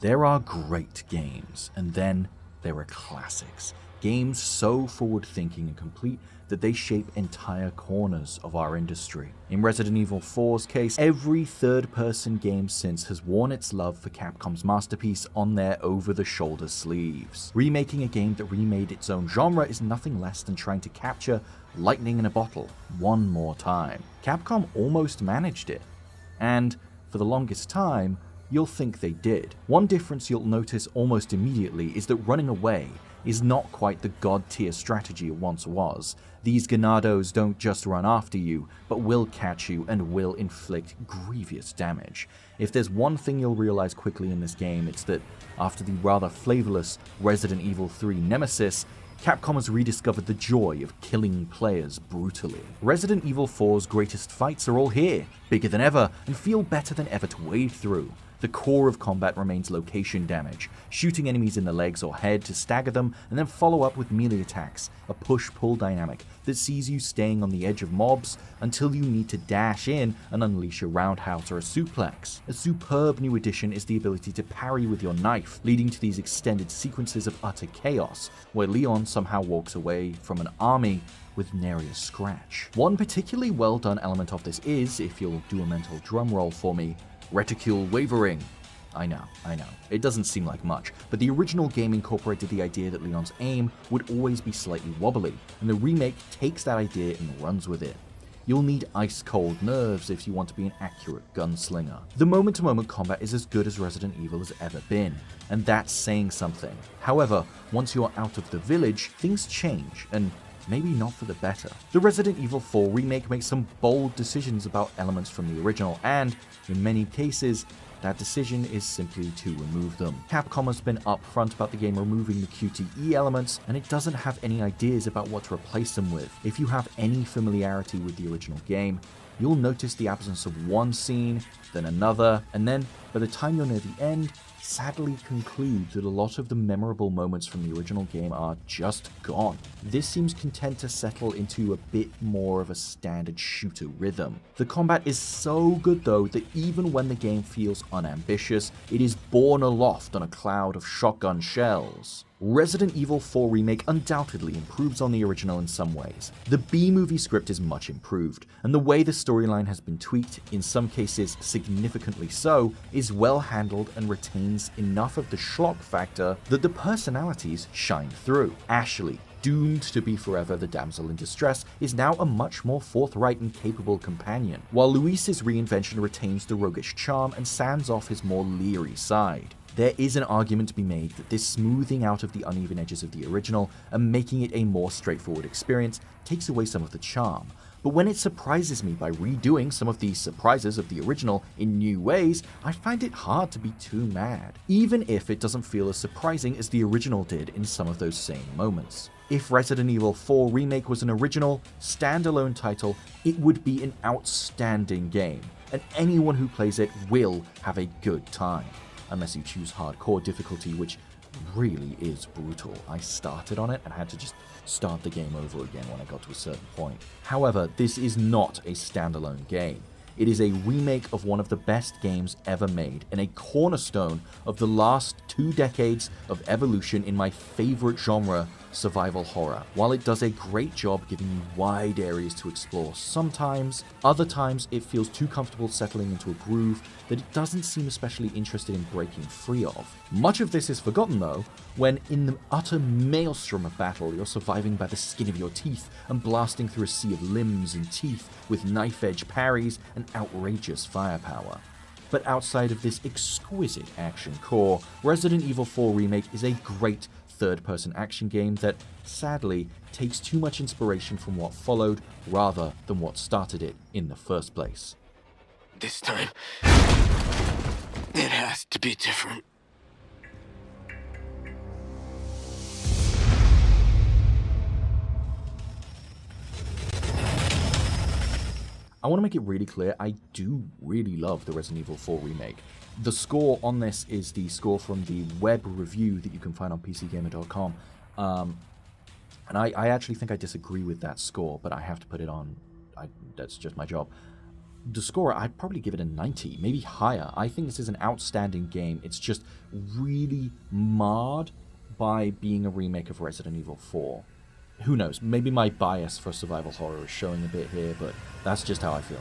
There are great games, and then there are classics. Games so forward-thinking and complete that they shape entire corners of our industry. In Resident Evil 4's case, every third-person game since has worn its love for Capcom's masterpiece on their over-the-shoulder sleeves. Remaking a game that remade its own genre is nothing less than trying to capture lightning in a bottle one more time. Capcom almost managed it, and for the longest time, you'll think they did. One difference you'll notice almost immediately is that running away is not quite the god-tier strategy it once was. These Ganados don't just run after you, but will catch you and will inflict grievous damage. If there's one thing you'll realize quickly in this game, it's that after the rather flavorless Resident Evil 3 Nemesis, Capcom has rediscovered the joy of killing players brutally. Resident Evil 4's greatest fights are all here, bigger than ever, and feel better than ever to wade through. The core of combat remains location damage, shooting enemies in the legs or head to stagger them, and then follow up with melee attacks, a push-pull dynamic that sees you staying on the edge of mobs until you need to dash in and unleash a roundhouse or a suplex. A superb new addition is the ability to parry with your knife, leading to these extended sequences of utter chaos, where Leon somehow walks away from an army with nary a scratch. One particularly well done element of this is, if you'll do a mental drum roll for me, reticule wavering. I know. It doesn't seem like much, but the original game incorporated the idea that Leon's aim would always be slightly wobbly, and the remake takes that idea and runs with it. You'll need ice-cold nerves if you want to be an accurate gunslinger. The moment-to-moment combat is as good as Resident Evil has ever been, and that's saying something. However, once you're out of the village, things change, and maybe not for the better. The Resident Evil 4 remake makes some bold decisions about elements from the original, and, in many cases, that decision is simply to remove them. Capcom has been upfront about the game removing the QTE elements, and it doesn't have any ideas about what to replace them with. If you have any familiarity with the original game, you'll notice the absence of one scene, then another, and then, by the time you're near the end, sadly conclude that a lot of the memorable moments from the original game are just gone. This seems content to settle into a bit more of a standard shooter rhythm. The combat is so good though that even when the game feels unambitious, it is borne aloft on a cloud of shotgun shells. Resident Evil 4 Remake undoubtedly improves on the original in some ways. The B-movie script is much improved, and the way the storyline has been tweaked, in some cases significantly so, is well handled and retains enough of the schlock factor that the personalities shine through. Ashley, doomed to be forever the damsel in distress, is now a much more forthright and capable companion, while Luis's reinvention retains the roguish charm and sands off his more leery side. There is an argument to be made that this smoothing out of the uneven edges of the original and making it a more straightforward experience takes away some of the charm, but when it surprises me by redoing some of the surprises of the original in new ways, I find it hard to be too mad, even if it doesn't feel as surprising as the original did in some of those same moments. If Resident Evil 4 Remake was an original, standalone title, it would be an outstanding game, and anyone who plays it will have a good time. Unless you choose hardcore difficulty, which really is brutal. I started on it and had to just start the game over again when I got to a certain point. However, this is not a standalone game. It is a remake of one of the best games ever made and a cornerstone of the last 2 decades of evolution in my favorite genre, survival horror. While it does a great job giving you wide areas to explore sometimes, other times it feels too comfortable settling into a groove that it doesn't seem especially interested in breaking free of. Much of this is forgotten though, when in the utter maelstrom of battle you're surviving by the skin of your teeth and blasting through a sea of limbs and teeth with knife-edge parries and outrageous firepower. But outside of this exquisite action core, Resident Evil 4 Remake is a great third-person action game that, sadly, takes too much inspiration from what followed rather than what started it in the first place. This time, it has to be different. I want to make it really clear, I do really love the Resident Evil 4 Remake. The score on this is the score from the web review that you can find on pcgamer.com. And I actually think I disagree with that score, but I have to put it on. That's just my job. the score, I'd probably give it a 90, maybe higher. I think this is an outstanding game. It's just really marred by being a remake of Resident Evil 4. Who knows, maybe my bias for survival horror is showing a bit here, but that's just how I feel.